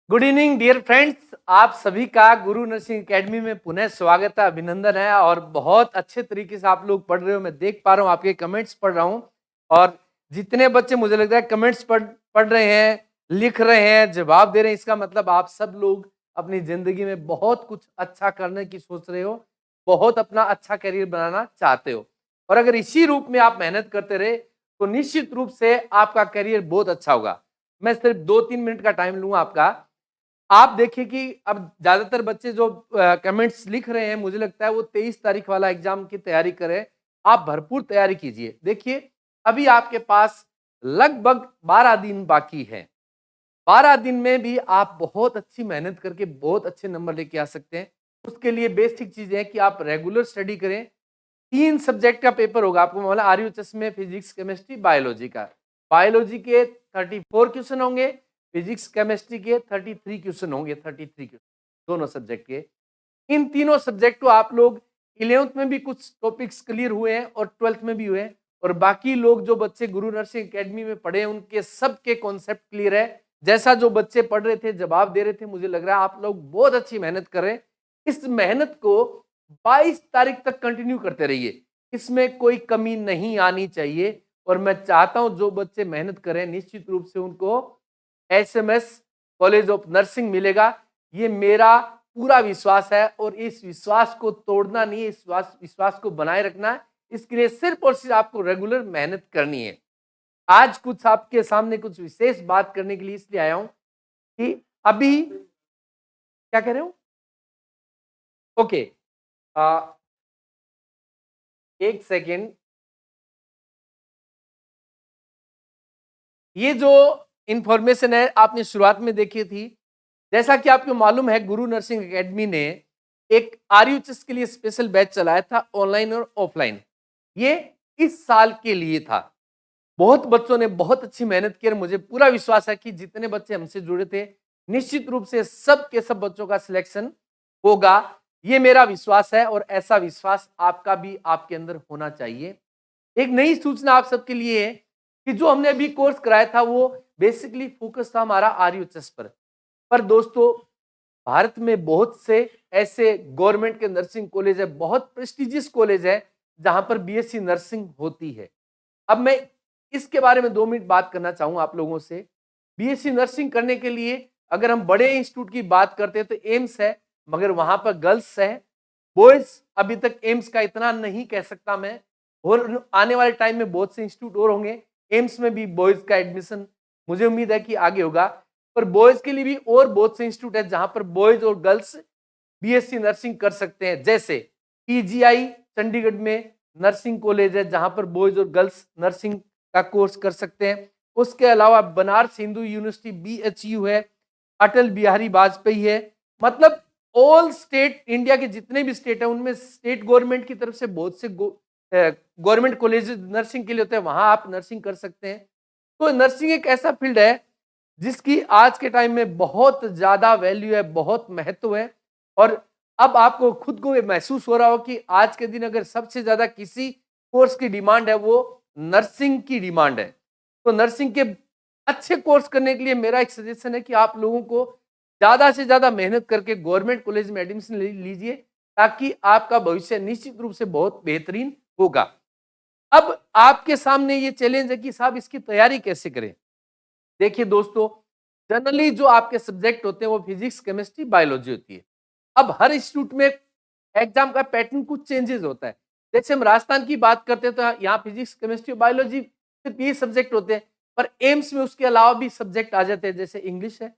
Good evening dear friends, आप सभी का गुरु नर्सिंग एकेडमी में पुनः स्वागत है, अभिनंदन है। और बहुत अच्छे तरीके से आप लोग पढ़ रहे हो, मैं देख पा रहा हूँ, आपके कमेंट्स पढ़ रहा हूँ। और जितने बच्चे मुझे लगता है कमेंट्स पढ़ रहे हैं, लिख रहे हैं, जवाब दे रहे हैं, इसका मतलब आप सब लोग अपनी जिंदगी में बहुत कुछ अच्छा करने की सोच रहे हो, बहुत अपना अच्छा करियर बनाना चाहते हो। और अगर इसी रूप में आप मेहनत करते रहे तो निश्चित रूप से आपका करियर बहुत अच्छा होगा। मैं सिर्फ 2-3 मिनट का टाइम लूंगा आपका। आप देखिए कि अब ज्यादातर बच्चे जो कमेंट्स लिख रहे हैं, मुझे लगता है वो 23 तारीख वाला एग्जाम की तैयारी करें। आप भरपूर तैयारी कीजिए। देखिए, अभी आपके पास लगभग 12 दिन बाकी है। 12 दिन में भी आप बहुत अच्छी मेहनत करके बहुत अच्छे नंबर लेके आ सकते हैं। उसके लिए बेसिक चीजें है कि आप रेगुलर स्टडी करें। 3 सब्जेक्ट का पेपर होगा, आपको मालूम है, आरयूएचएस में फिजिक्स, केमिस्ट्री, बायोलॉजी का। बायोलॉजी के 34 क्वेश्चन होंगे, फिजिक्स केमिस्ट्री के 33 क्वेश्चन होंगे, 33 क्वेश्चन दोनों सब्जेक्ट के। इन तीनों सब्जेक्ट को आप लोग 11th में भी कुछ टॉपिक्स क्लियर हुए हैं और 12th में भी हुए हैं। और बाकी लोग जो बच्चे गुरु नर्सिंग एकेडमी में पढ़े हैं, उनके सबके कॉन्सेप्ट क्लियर है। जैसा जो बच्चे पढ़ रहे थे, जवाब दे रहे थे, मुझे लग रहा है आप लोग बहुत अच्छी मेहनत कर रहे हैं। इस मेहनत को 22 तारीख तक कंटिन्यू करते रहिए, इसमें कोई कमी नहीं आनी चाहिए। और मैं चाहता हूं जो बच्चे मेहनत करें, निश्चित रूप से उनको एसएमएस कॉलेज ऑफ नर्सिंग मिलेगा, ये मेरा पूरा विश्वास है। और इस विश्वास को तोड़ना नहीं है, इस विश्वास को बनाए रखना है। इसके लिए सिर्फ और सिर्फ आपको रेगुलर मेहनत करनी है। आज कुछ आपके सामने कुछ विशेष बात करने के लिए इसलिए आया हूं कि अभी क्या कह रहे हो? ओके, एक सेकेंड। ये जो इंफॉर्मेशन है आपने शुरुआत में देखी थी। जैसा कि आपको मालूम है, गुरु नर्सिंग एकेडमी ने एक आरयूएचएस के लिए स्पेशल बैच चलाया था, ऑनलाइन और ऑफलाइन। ये इस साल के लिए था। बहुत बच्चों ने बहुत अच्छी मेहनत की और मुझे पूरा विश्वास है कि जितने बच्चे हमसे जुड़े थे, निश्चित रूप से सब के सब बच्चों का सिलेक्शन होगा। ये मेरा विश्वास है और ऐसा विश्वास आपका भी आपके अंदर होना चाहिए। एक नई सूचना आप सबके लिए है कि जो हमने अभी कोर्स कराया था वो बेसिकली फोकस था हमारा आरयूएचएस पर दोस्तों, भारत में बहुत से ऐसे गवर्नमेंट के नर्सिंग कॉलेज है, बहुत प्रेस्टिजियस कॉलेज है जहां पर बीएससी नर्सिंग होती है। अब मैं इसके बारे में 2 मिनट बात करना चाहूंगा आप लोगों से। बीएससी नर्सिंग करने के लिए अगर हम बड़े इंस्टीट्यूट की बात करते हैं तो एम्स है, मगर वहां पर गर्ल्स है, बॉयज अभी तक एम्स का इतना नहीं कह सकता मैं। और आने वाले टाइम में बहुत से इंस्टीट्यूट और होंगे, एम्स में भी बॉयज का एडमिशन मुझे उम्मीद है कि आगे होगा। पर बॉयज के लिए भी और बहुत से इंस्टीट्यूट है जहां पर बॉयज और गर्ल्स बीएससी नर्सिंग कर सकते हैं। जैसे पीजीआई चंडीगढ़ में नर्सिंग कॉलेज है जहां पर बॉयज और गर्ल्स नर्सिंग का कोर्स कर सकते हैं। उसके अलावा बनारस हिंदू यूनिवर्सिटी बीएचयू है, अटल बिहारी वाजपेयी है। मतलब ऑल स्टेट, इंडिया के जितने भी स्टेट है उनमें स्टेट गवर्नमेंट की तरफ से बहुत से गवर्नमेंट कॉलेज नर्सिंग के लिए होते हैं, वहां आप नर्सिंग कर सकते हैं। तो नर्सिंग एक ऐसा फील्ड है जिसकी आज के टाइम में बहुत ज्यादा वैल्यू है, बहुत महत्व है। और अब आपको खुद को महसूस हो रहा हो कि आज के दिन अगर सबसे ज्यादा किसी कोर्स की डिमांड है वो नर्सिंग की डिमांड है। तो नर्सिंग के अच्छे कोर्स करने के लिए मेरा एक सजेशन है कि आप लोगों को ज्यादा से ज्यादा मेहनत करके गवर्नमेंट कॉलेज में एडमिशन लीजिए, ताकि आपका भविष्य निश्चित रूप से बहुत बेहतरीन होगा। अब आपके सामने ये चैलेंज है कि साहब इसकी तैयारी कैसे करें। देखिए दोस्तों, जनरली जो आपके सब्जेक्ट होते हैं वो फिजिक्स, केमिस्ट्री, बायोलॉजी होती है। अब हर इंस्टीट्यूट में एग्जाम का पैटर्न कुछ चेंजेस होता है। जैसे हम राजस्थान की बात करते हैं तो यहाँ फिजिक्स, केमिस्ट्री, बायोलॉजी सिर्फ ये सब्जेक्ट होते हैं। पर एम्स में उसके अलावा भी सब्जेक्ट आ जाते हैं, जैसे इंग्लिश है,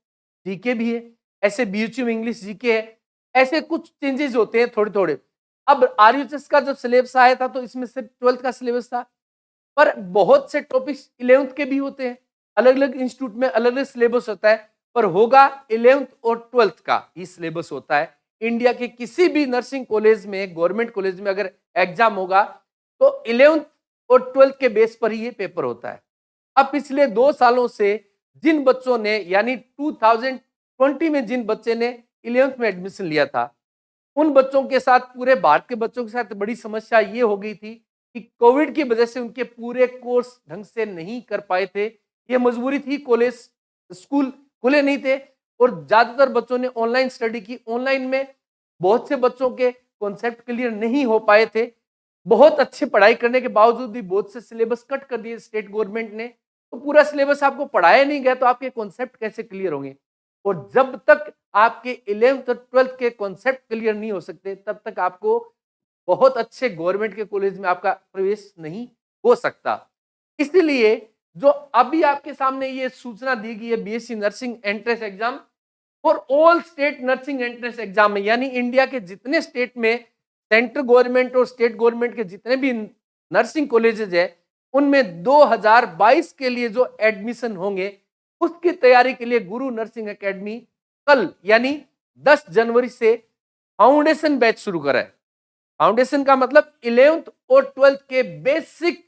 जीके भी है, ऐसे बीएचयू में इंग्लिश जीके है। ऐसे कुछ चेंजेस होते हैं थोड़े थोड़े। अब आरयूएचएस का जब सिलेबस आया था तो इसमें सिर्फ 12th का सिलेबस था, पर बहुत से टॉपिक्स 11th के भी होते हैं। अलग अलग इंस्टीट्यूट में अलग अलग सिलेबस होता है, पर होगा 11th और 12th का ही सिलेबस होता है। इंडिया के किसी भी नर्सिंग कॉलेज में, गवर्नमेंट कॉलेज में अगर एग्जाम होगा तो 11th और 12th के बेस पर ही ये पेपर होता है। अब पिछले 2 सालों से जिन बच्चों ने, यानी 2020 में जिन बच्चे ने 11th में एडमिशन लिया था, उन बच्चों के साथ, पूरे भारत के बच्चों के साथ बड़ी समस्या ये हो गई थी कि कोविड की वजह से उनके पूरे कोर्स ढंग से नहीं कर पाए थे। ये मजबूरी थी, कॉलेज स्कूल खुले नहीं थे। और ज्यादातर बच्चों ने ऑनलाइन स्टडी की। ऑनलाइन में बहुत से बच्चों के कॉन्सेप्ट क्लियर नहीं हो पाए थे। बहुत अच्छी पढ़ाई करने के बावजूद भी बहुत से सिलेबस कट कर दिए स्टेट गवर्नमेंट ने, तो पूरा सिलेबस आपको पढ़ाया नहीं गया तो आपके कॉन्सेप्ट कैसे क्लियर होंगे। और जब तक आपके 11th और 12th के कॉन्सेप्ट क्लियर नहीं हो सकते तब तक आपको बहुत अच्छे गवर्नमेंट के कॉलेज में आपका प्रवेश नहीं हो सकता। इसलिए जो अभी आपके सामने ये सूचना दी गई है BSc nursing entrance exam for all state nursing entrance exam में, यानी इंडिया के जितने स्टेट में सेंट्रल गवर्नमेंट और स्टेट गवर्नमेंट के जितने भी नर्सिंग कॉलेजेस है उनमें 2022 के लिए जो एडमिशन होंगे उसकी तैयारी के लिए गुरु नर्सिंग एकेडमी कल यानी 10 जनवरी से फाउंडेशन बैच शुरू करा है। फाउंडेशन का मतलब 11th और 12th के बेसिक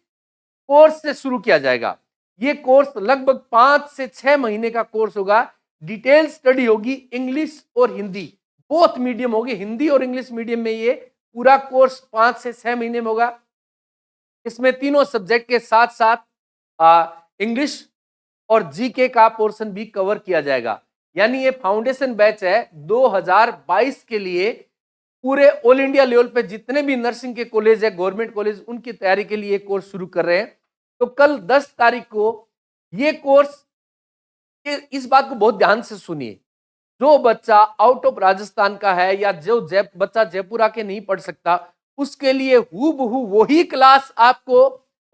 कोर्स से शुरू किया जाएगा। ये कोर्स लगभग 5 से 6 महीने का कोर्स होगा। डिटेल स्टडी होगी इंग्लिश और हिंदी, बोथ मीडियम होगी, हिंदी और इंग्लिश मीडियम में ये पूरा कोर्स 5 से 6 महीने में होगा। इसमें तीनों सब्जेक्ट के साथ साथ इंग्लिश और जीके का पोर्शन भी कवर किया जाएगा। यानी ये फाउंडेशन बैच है 2022 के लिए पूरे ऑल इंडिया लेवल पे जितने भी नर्सिंग के कॉलेज है गवर्नमेंट कॉलेज उनकी तैयारी के लिए कोर्स शुरू कर रहे हैं। तो कल 10 तारीख को ये कोर्स, इस बात को बहुत ध्यान से सुनिए, जो बच्चा आउट ऑफ राजस्थान का है या जो बच्चा जयपुर आके नहीं पढ़ सकता उसके लिए हूबहू वही क्लास आपको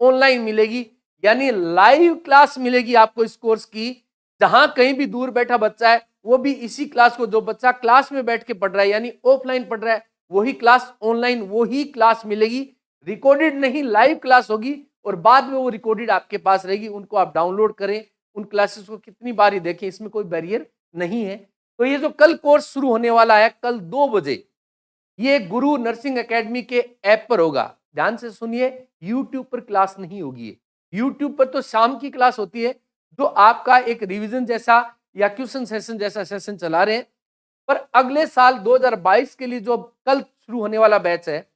ऑनलाइन मिलेगी, यानी लाइव क्लास मिलेगी आपको इस कोर्स की। जहां कहीं भी दूर बैठा बच्चा है वो भी इसी क्लास को, जो बच्चा क्लास में बैठ के पढ़ रहा है यानी ऑफलाइन पढ़ रहा है, वही क्लास ऑनलाइन वही क्लास मिलेगी। रिकॉर्डेड नहीं, लाइव क्लास होगी और बाद में वो रिकॉर्डेड आपके पास रहेगी। उनको आप डाउनलोड करें, उन क्लासेस को कितनी बार ही देखें, इसमें कोई बैरियर नहीं है। तो ये जो कल कोर्स शुरू होने वाला है कल 2 बजे, ये गुरु नर्सिंग एकेडमी के ऐप पर होगा। ध्यान से सुनिए, यूट्यूब पर क्लास नहीं होगी। यूट्यूब पर तो शाम की क्लास होती है जो आपका एक रिवीजन जैसा या क्वेश्चन सेशन जैसा सेशन चला रहे हैं। पर अगले साल 2022 के लिए जो कल शुरू होने वाला बैच है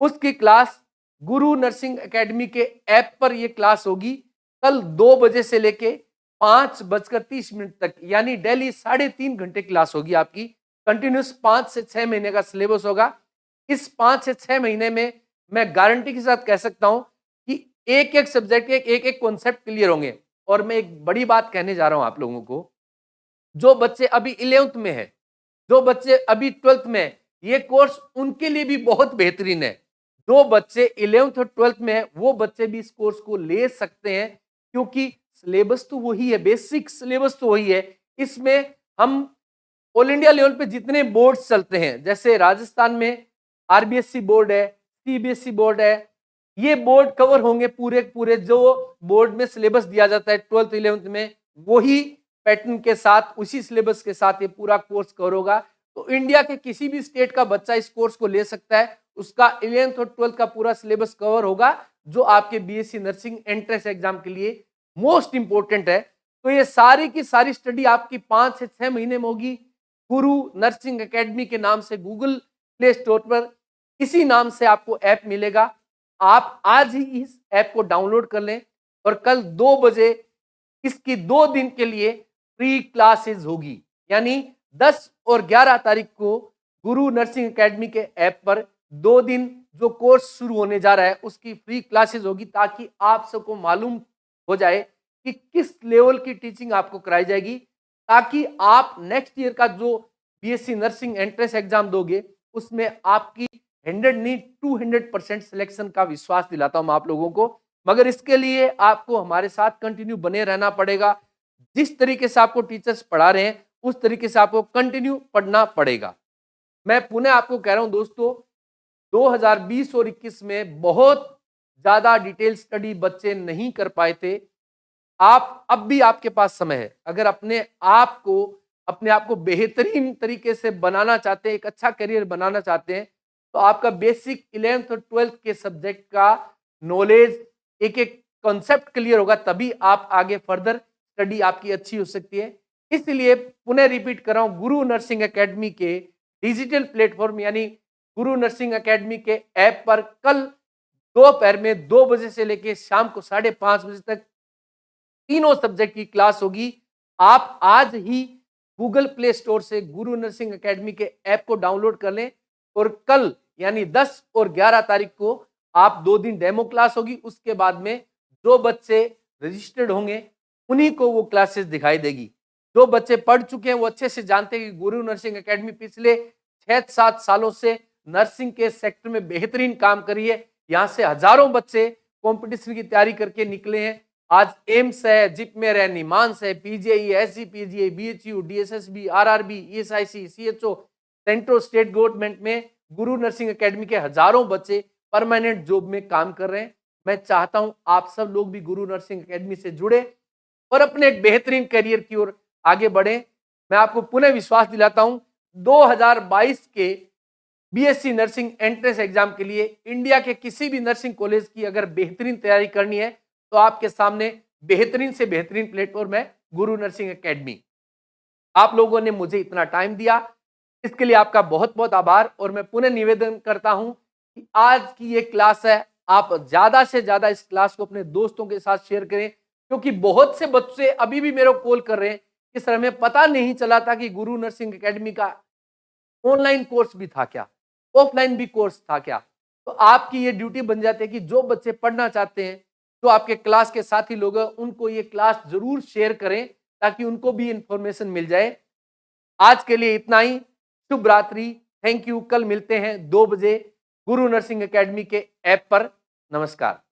उसकी क्लास गुरु नर्सिंग एकेडमी के ऐप पर ये क्लास होगी कल 2 बजे से लेके 5:30 तक, यानी डेली 3.5 घंटे क्लास होगी आपकी। कंटिन्यूस 5 से 6 महीने का सिलेबस होगा। इस 5 से 6 महीने में मैं गारंटी के साथ कह सकता हूं कि एक एक सब्जेक्ट के एक एक कॉन्सेप्ट क्लियर होंगे। और मैं एक बड़ी बात कहने जा रहा हूं आप लोगों को, जो बच्चे अभी 11th में है, जो बच्चे अभी 12th में है, ये कोर्स उनके लिए भी बहुत बेहतरीन है। जो बच्चे 11th और 12th में है वो बच्चे भी इस कोर्स को ले सकते हैं, क्योंकि सिलेबस तो वही है, बेसिक सिलेबस तो वही है। इसमें हम ऑल इंडिया लेवल पे जितने बोर्ड्स चलते हैं, जैसे राजस्थान में आरबीएससी बोर्ड है, सीबीएसई बोर्ड है, ये बोर्ड कवर होंगे पूरे पूरे। जो बोर्ड में सिलेबस दिया जाता है 12th 11th में, वही पैटर्न के साथ उसी सिलेबस के साथ ये पूरा कोर्स कवर होगा। तो इंडिया के किसी भी स्टेट का बच्चा इस कोर्स को ले सकता है। उसका 11th और 12th का पूरा सिलेबस कवर होगा, जो आपके बीएससी नर्सिंग एंट्रेंस एग्जाम के लिए मोस्ट इंपोर्टेंट है। तो ये सारी की सारी स्टडी आपकी 5 से 6 महीने में होगी। गुरु नर्सिंग एकेडमी के नाम से गूगल प्ले स्टोर पर इसी नाम से आपको ऐप मिलेगा। आप आज ही इस ऐप को डाउनलोड कर लें और कल 2 बजे इसकी 2 दिन के लिए फ्री क्लासेस होगी। यानी 10 और 11 तारीख को गुरु नर्सिंग एकेडमी के ऐप पर 2 दिन जो कोर्स शुरू होने जा रहा है उसकी फ्री क्लासेस होगी, ताकि आप सबको मालूम हो जाए कि किस लेवल की टीचिंग आपको कराई जाएगी, ताकि आप नेक्स्ट ईयर का जो बीएससी नर्सिंग एंट्रेंस एग्जाम दोगे उसमें आपकी 100 नहीं 200% सिलेक्शन का विश्वास दिलाता हूं मैं आप लोगों को। मगर इसके लिए आपको हमारे साथ कंटिन्यू बने रहना पड़ेगा। जिस तरीके से आपको टीचर्स पढ़ा रहे हैं उस तरीके से आपको कंटिन्यू पढ़ना पड़ेगा। मैं पुनः आपको कह रहा हूं दोस्तों, 2020 और 21 में बहुत ज्यादा डिटेल स्टडी बच्चे नहीं कर पाए थे। आप अब भी आपके पास समय है, अगर अपने आप को बेहतरीन तरीके से बनाना चाहते हैं, एक अच्छा करियर बनाना चाहते हैं, तो आपका बेसिक 11th और 12th के सब्जेक्ट का नॉलेज, एक एक कॉन्सेप्ट क्लियर होगा, तभी आप आगे फर्दर स्टडी आपकी अच्छी हो सकती है। इसलिए पुनः रिपीट कर रहा हूं, गुरु नर्सिंग एकेडमी के डिजिटल प्लेटफॉर्म यानी गुरु नर्सिंग एकेडमी के ऐप पर कल दोपहर में 2 बजे से लेकर शाम को 5:30 बजे तक तीनों सब्जेक्ट की क्लास होगी। आप आज ही गूगल प्ले स्टोर से गुरु नर्सिंग एकेडमी के ऐप को डाउनलोड कर लें और कल यानी 10 और 11 तारीख को आप 2 दिन डेमो क्लास होगी। उसके बाद में जो बच्चे रजिस्टर्ड होंगे उन्हीं को वो क्लासेस दिखाई देगी। जो बच्चे पढ़ चुके हैं वो अच्छे से जानते हैं कि गुरु नर्सिंग एकेडमी पिछले 6-7 सालों से नर्सिंग के सेक्टर में बेहतरीन काम करी है। यहाँ से हजारों बच्चे कंपटीशन की तैयारी करके निकले हैं। आज एम्स है, जिपमेर है, निमांस है, PGI, SGPGI, BHU, DSSB, RRB, ESIC, CHO, central state government में गुरु नर्सिंग एकेडमी के हजारों बच्चे परमानेंट जॉब में काम कर रहे हैं। मैं चाहता हूं आप सब लोग भी गुरु नर्सिंग एकेडमी से जुड़े और अपने एक बेहतरीन करियर की ओर आगे बढ़े। मैं आपको पुनः विश्वास दिलाता हूं 2022 के बीएससी नर्सिंग एंट्रेंस एग्जाम के लिए इंडिया के किसी भी नर्सिंग कॉलेज की अगर बेहतरीन तैयारी करनी है तो आपके सामने बेहतरीन से बेहतरीन प्लेटफॉर्म है गुरु नर्सिंग एकेडमी। आप लोगों ने मुझे इतना टाइम दिया, इसके लिए आपका बहुत बहुत आभार। और मैं पुनः निवेदन करता हूं कि आज की ये क्लास है, आप ज्यादा से ज्यादा इस क्लास को अपने दोस्तों के साथ शेयर करें, क्योंकि बहुत से बच्चे अभी भी मेरे को कॉल कर रहे हैं कि सर हमें पता नहीं चला था कि गुरु नर्सिंग एकेडमी का ऑनलाइन कोर्स भी था क्या, ऑफलाइन भी कोर्स था क्या। तो आपकी ये ड्यूटी बन जाती है कि जो बच्चे पढ़ना चाहते हैं, जो आपके क्लास के साथी लोग हैं, उनको ये क्लास जरूर शेयर करें ताकि उनको भी इंफॉर्मेशन मिल जाए। आज के लिए इतना ही। शुभ रात्रि, थैंक यू। कल मिलते हैं 2 बजे गुरु नर्सिंग एकेडमी के ऐप पर। नमस्कार।